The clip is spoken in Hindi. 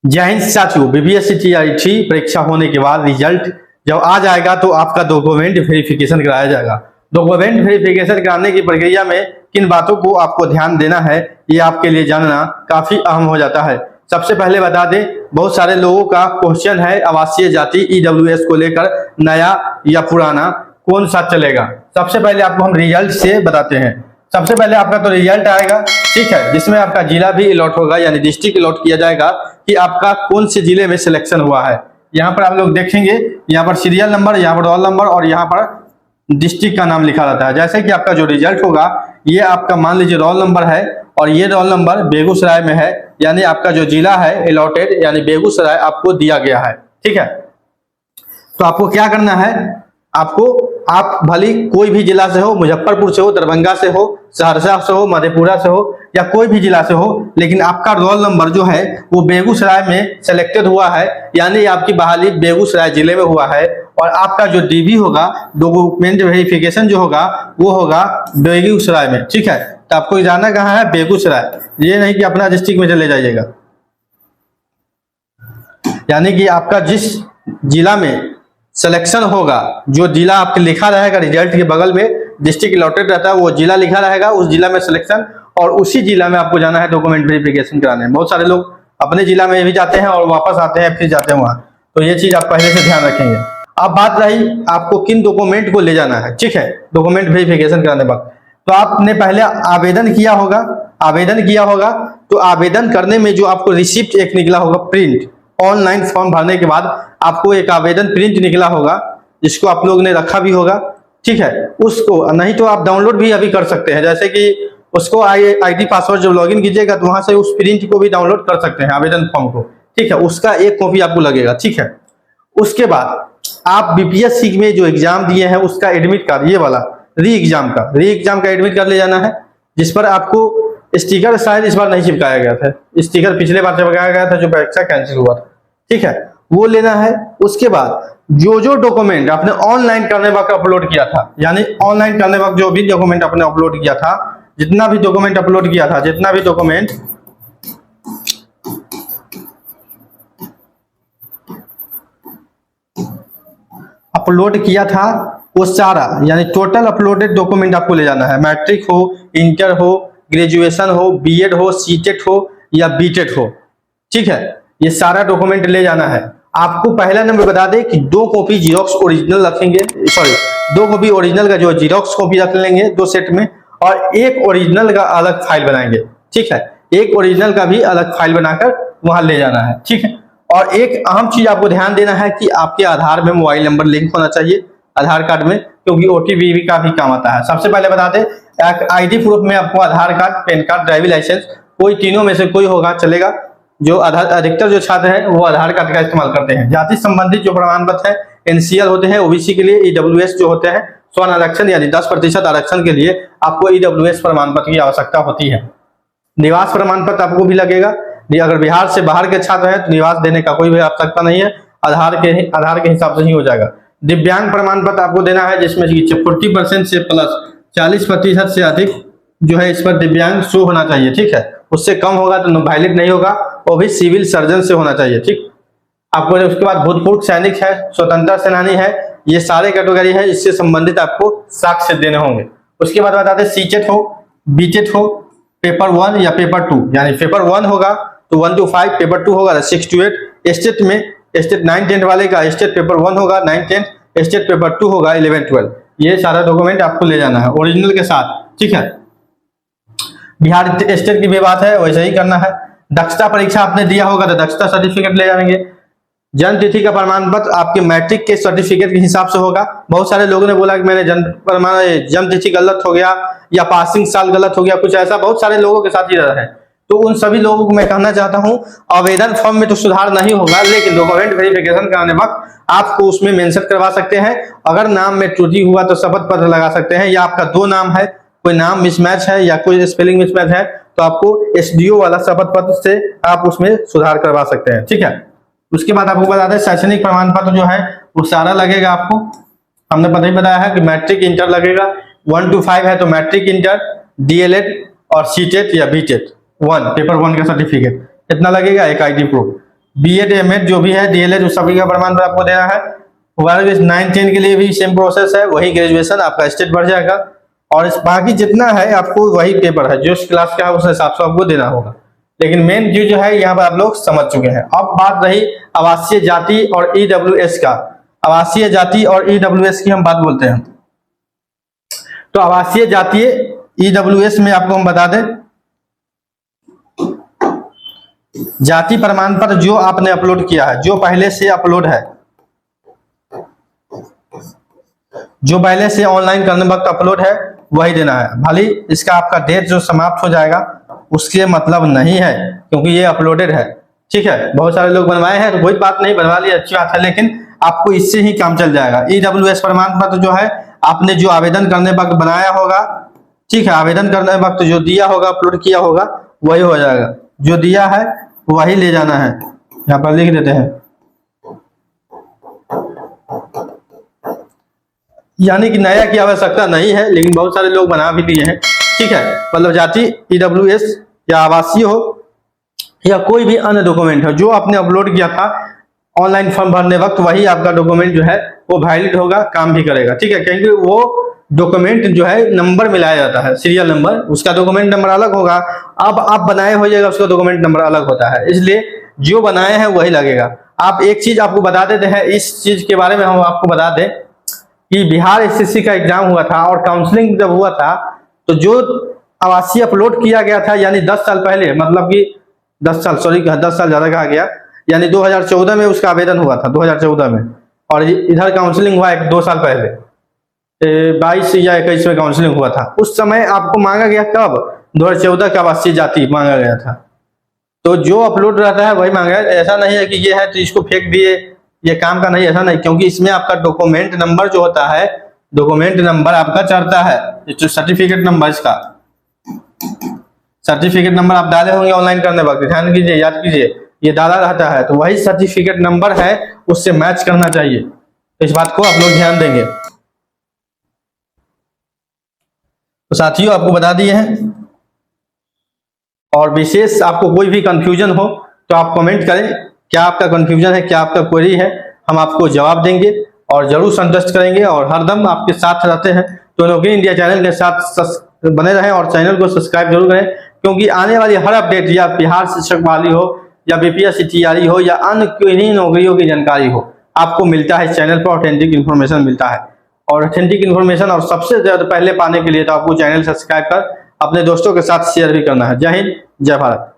जय हिंद साथियों, बीपीएससी टीआरटी परीक्षा होने के बाद रिजल्ट जब आ जाएगा तो आपका डॉक्यूमेंट वेरिफिकेशन कराया जाएगा। डॉक्यूमेंट वेरिफिकेशन कराने की प्रक्रिया में किन बातों को आपको ध्यान देना है, ये आपके लिए जानना काफी अहम हो जाता है। सबसे पहले बता दें, बहुत सारे लोगों का क्वेश्चन है आवासीय जाति ईडब्ल्यूएस को लेकर, नया या पुराना कौन सा चलेगा। सबसे पहले आपको हम रिजल्ट से बताते हैं। सबसे पहले आपका तो रिजल्ट आएगा, ठीक है, जिसमें आपका जिला भी अलॉट होगा, यानी डिस्ट्रिक्ट अलॉट किया जाएगा कि आपका कौन से जिले में सिलेक्शन हुआ है। यहाँ पर आप लोग देखेंगे, यहाँ पर सीरियल नंबर, यहाँ पर रोल नंबर और यहाँ पर डिस्ट्रिक्ट का नाम लिखा रहता है। जैसे कि आपका जो रिजल्ट होगा, ये आपका मान लीजिए रोल नंबर है और ये रोल नंबर बेगूसराय में है, यानी आपका जो जिला है अलॉटेड यानी बेगूसराय आपको दिया गया है, ठीक है। तो आपको क्या करना है, आप भली कोई भी जिला से हो, मुजफ्फरपुर से हो, दरभंगा से हो, सहरसा से हो, मधेपुरा से हो या कोई भी जिला से हो, लेकिन आपका रोल नंबर जो है वो बेगूसराय में सेलेक्टेड हुआ है, यानी आपकी बहाली बेगूसराय जिले में हुआ है। और आपका जो डीबी होगा, डॉक्यूमेंट वेरिफिकेशन जो होगा, वो होगा बेगूसराय में, ठीक है। तो आपको जाना कहाँ है, बेगूसराय, ये नहीं कि अपना डिस्ट्रिक्ट में चले जाइएगा। यानी कि आपका जिस जिला में सिलेक्शन होगा, जो जिला आपके लिखा रहेगा रिजल्ट के बगल में डिस्ट्रिक्ट अलॉटेड रहता है, वो जिला लिखा रहेगा, उस जिला में सिलेक्शन, और उसी जिला में आपको जाना है डॉक्यूमेंट वेरिफिकेशन कराने। बहुत सारे लोग अपने जिला में भी जाते हैं और वापस आते हैं, फिर जाते हैं वहां, तो ये चीज आप पहले से ध्यान रखेंगे। अब बात रही आपको किन डॉक्यूमेंट को ले जाना है, ठीक है, डॉक्यूमेंट वेरिफिकेशन कराने वक्त। तो आपने पहले आवेदन किया होगा, तो आवेदन करने में जो आपको रिसिप्ट एक निकला होगा प्रिंट, ऑनलाइन फॉर्म भरने के बाद आपको एक आवेदन प्रिंट निकला होगा, जिसको आप लोग ने रखा भी होगा, ठीक है। उसको नहीं तो आप डाउनलोड भी अभी कर सकते हैं, जैसे कि उसको आईडी पासवर्ड जब लॉगिन कीजिएगा तो वहां से उस प्रिंट को भी डाउनलोड कर सकते हैं, आवेदन फॉर्म को, ठीक है। उसका एक कॉपी आपको लगेगा, ठीक है। उसके बाद आप बीपीएससी में जो एग्जाम दिए हैं उसका एडमिट कार्ड, ये वाला री एग्जाम का एडमिट कार्ड ले जाना है, जिस पर आपको स्टिकर शायद इस बार नहीं चिपकाया गया था, स्टिकर पिछले बार चिपकाया गया था जो परीक्षा कैंसिल हुआ था, ठीक है, वो लेना है। उसके बाद जो डॉक्यूमेंट आपने ऑनलाइन करने वक्त अपलोड किया था, यानी ऑनलाइन करने वक्त जो भी डॉक्यूमेंट आपने अपलोड किया था, जितना भी डॉक्यूमेंट अपलोड किया था वो सारा, यानी टोटल अपलोडेड डॉक्यूमेंट आपको ले जाना है। मैट्रिक हो, इंटर हो, ग्रेजुएशन हो, बीएड हो, सीटेट हो या बीटेट हो, ठीक है, ये सारा डॉक्यूमेंट ले जाना है। आपको पहला नंबर बता दें कि 2 कॉपी जीरोक्स ओरिजिनल रखेंगे, 2 कॉपी ओरिजिनल का जो जीरोक्स कॉपी रख लेंगे 2 सेट में, और एक ओरिजिनल का अलग फाइल बनाएंगे, ठीक है, एक ओरिजिनल का भी अलग फाइल बनाकर वहां ले जाना है, ठीक है। और एक अहम चीज आपको ध्यान देना है कि आपके आधार में मोबाइल नंबर लिंक होना चाहिए आधार कार्ड में, क्योंकि ओटीपी का भी काम आता है। सबसे पहले बता दें, आईडी प्रूफ में आपको Aadhaar card, PAN card, driving licence, कोई तीनों में से कोई होगा चलेगा। जो अधिकतर जो छात्र हैं वो आधार कार्ड का इस्तेमाल करते हैं। जाति संबंधित जो प्रमाण पत्र है एनसीएल होते हैं, ओबीसी के लिए ईडब्ल्यूएस जो होते हैं, स्वर्ण आरक्षण यानी 10% आरक्षण के लिए आपको ईडब्ल्यूएस प्रमाण पत्र की आवश्यकता होती है। निवास प्रमाण पत्र आपको भी लगेगा, अगर बिहार से बाहर के छात्र हैं तो निवास देने का कोई भी आवश्यकता नहीं है, आधार के हिसाब से ही हो जाएगा। दिव्यांग प्रमाण पत्र आपको देना है, जिसमें 40% से प्लस 40% से अधिक जो है इस पर दिव्यांग शो होना चाहिए, ठीक है। उससे कम होगा तो वैलिड नहीं होगा, वो भी सिविल सर्जन से होना चाहिए, ठीक। आपको उसके बाद भूतपूर्व सैनिक है, स्वतंत्रता सेनानी है, ये सारे कैटेगरी है, इससे संबंधित आपको साक्ष्य देने होंगे। उसके बाद बताते हैं सीटेट हो, बीटेट हो, पेपर 1 या पेपर 2, यानी पेपर 1 होगा तो 1 to 5, पेपर 2 होगा 6 to 8, स्टेट में स्टेट 9-10 वाले का स्टेट पेपर 1 होगा 9-10, स्टेट पेपर 2 होगा 11-12। ये सारा डॉक्यूमेंट आपको ले जाना है ओरिजिनल के साथ, ठीक है। बिहार स्टेट की भी बात है, वैसे ही करना है। दक्षता परीक्षा आपने दिया होगा तो दक्षता सर्टिफिकेट ले जाएंगे। जन्म तिथि का प्रमाण पत्र आपके मैट्रिक के सर्टिफिकेट के हिसाब से होगा। बहुत सारे लोगों ने बोला कि मैंने जन्म तिथि गलत हो गया या पासिंग साल गलत हो गया, कुछ ऐसा बहुत सारे लोगों के साथ ही रहा है। तो उन सभी लोगों को मैं कहना चाहता हूं, आवेदन फॉर्म में तो सुधार नहीं होगा, लेकिन डॉक्यूमेंट वेरिफिकेशन कराने वक्त आपको उसमें मेंशन करवा सकते हैं। अगर नाम में त्रुटि हुआ तो शपथ पत्र लगा सकते हैं, या आपका 2 नाम है, कोई नाम मिसमैच है या कोई स्पेलिंग मिसमैच है, तो आपको एसडीओ वाला शपथ पत्र से आप उसमें सुधार करवा सकते हैं, ठीक है। उसके बाद आपको बता दें, शैक्षणिक प्रमाण पत्र जो है वो सारा लगेगा आपको। हमने पता ही बताया है कि मैट्रिक इंटर लगेगा, 1 to 5 है तो मैट्रिक इंटर, डीएलएड और सीटेट या बीटेट 1 पेपर 1 का सर्टिफिकेट इतना लगेगा, एक आईडी प्रूफ। बीएड एमएड जो भी है डीएलएड उस सभी का प्रमाण पत्र आपको देना है। 9-10 के लिए भी सेम प्रोसेस है, वही ग्रेजुएशन आपका स्टेट बढ़ जाएगा। और इस बाकी जितना है आपको वही पेपर है जो इस क्लास का है उस हिसाब से आपको देना होगा। लेकिन मेन जो है यहाँ पर आप लोग समझ चुके हैं। अब बात रही आवासीय जाति और ईडब्ल्यूएस का। आवासीय जाति और ईडब्ल्यूएस की हम बात बोलते हैं। तो आवासीय जातीय ईडब्ल्यूएस में आपको हम बता दें, जाति प्रमाण पत्र जो आपने अपलोड किया है, जो पहले से अपलोड है, जो पहले से ऑनलाइन करने वक्त अपलोड है वही देना है। भले इसका आपका डेट जो समाप्त हो जाएगा उसके मतलब नहीं है, क्योंकि ये अपलोडेड है। ठीक है, बहुत सारे लोग बनवाए हैं तो कोई बात नहीं, बनवा लिया अच्छी बात है, लेकिन आपको इससे ही काम चल जाएगा। ईडब्ल्यूएस प्रमाण पत्र जो है आपने जो आवेदन करने वक्त बनाया होगा, ठीक है, आवेदन करने वक्त जो दिया होगा, अपलोड किया होगा वही हो जाएगा। जो दिया है वही ले जाना है। यहाँ पर लिख देते हैं, यानी कि नया की आवश्यकता नहीं है, लेकिन बहुत सारे लोग बना भी लिए हैं। ठीक है, मतलब जाति ईडब्ल्यूएस या आवासीय हो या कोई भी अन्य डॉक्यूमेंट हो जो आपने अपलोड किया था ऑनलाइन फॉर्म भरने वक्त, वही आपका डॉक्यूमेंट जो है वो वैलिड होगा, काम भी करेगा। ठीक है, क्योंकि वो डॉक्यूमेंट जो है नंबर मिलाया जाता है, सीरियल नंबर, उसका डॉक्यूमेंट नंबर अलग होगा। अब आप बनाए होइएगा उसका डॉक्यूमेंट नंबर अलग होता है, इसलिए जो बनाए हैं वही लगेगा। आप एक चीज आपको बता देते हैं, इस चीज के बारे में हम आपको बता दें कि बिहार एसएससी का एग्जाम हुआ था और काउंसलिंग जब हुआ था तो जो आवासीय अपलोड किया गया था, यानी 10 साल पहले, मतलब कि 10 साल ज्यादा कहा गया, यानी 2014 में उसका आवेदन हुआ था, 2014 में, और इधर काउंसलिंग हुआ 2 साल पहले, 22 या 21 में काउंसलिंग हुआ था। उस समय आपको मांगा गया कब? 2014 का आवासीय जाति मांगा गया था। तो जो अपलोड रहता है वही मांगा है। ऐसा नहीं है कि ये है तो इसको फेंक दिए, ये काम का नहीं, ऐसा नहीं, क्योंकि इसमें आपका डॉक्यूमेंट नंबर जो होता है, डॉक्यूमेंट नंबर आपका चढ़ता है, जो सर्टिफिकेट नंबर, इसका सर्टिफिकेट नंबर आप डाले होंगे ऑनलाइन करने वक्त, ध्यान कीजिए, याद कीजिए, ये डाला रहता है, तो वही सर्टिफिकेट नंबर है, उससे मैच करना चाहिए। तो इस बात को आप लोग ध्यान देंगे। तो साथियों आपको बता दिए हैं, और विशेष आपको कोई भी कंफ्यूजन हो तो आप कमेंट करें, क्या आपका कंफ्यूजन है, क्या आपका क्वेरी है, हम आपको जवाब देंगे और जरूर संतुष्ट करेंगे और हरदम आपके साथ रहते हैं। तो नौकरी इंडिया चैनल के साथ बने रहें और चैनल को सब्सक्राइब जरूर करें, क्योंकि आने वाली हर अपडेट, या बिहार शिक्षक वाली हो या बीपीएससी तैयारी हो या अन्य किन्हीं नौकरियों की जानकारी हो, आपको मिलता है इस चैनल पर, ऑथेंटिक इन्फॉर्मेशन मिलता है। और ऑथेंटिक इन्फॉर्मेशन और सबसे ज्यादा पहले पाने के लिए तो आपको चैनल सब्सक्राइब कर अपने दोस्तों के साथ शेयर भी करना है। जय हिंद, जय भारत।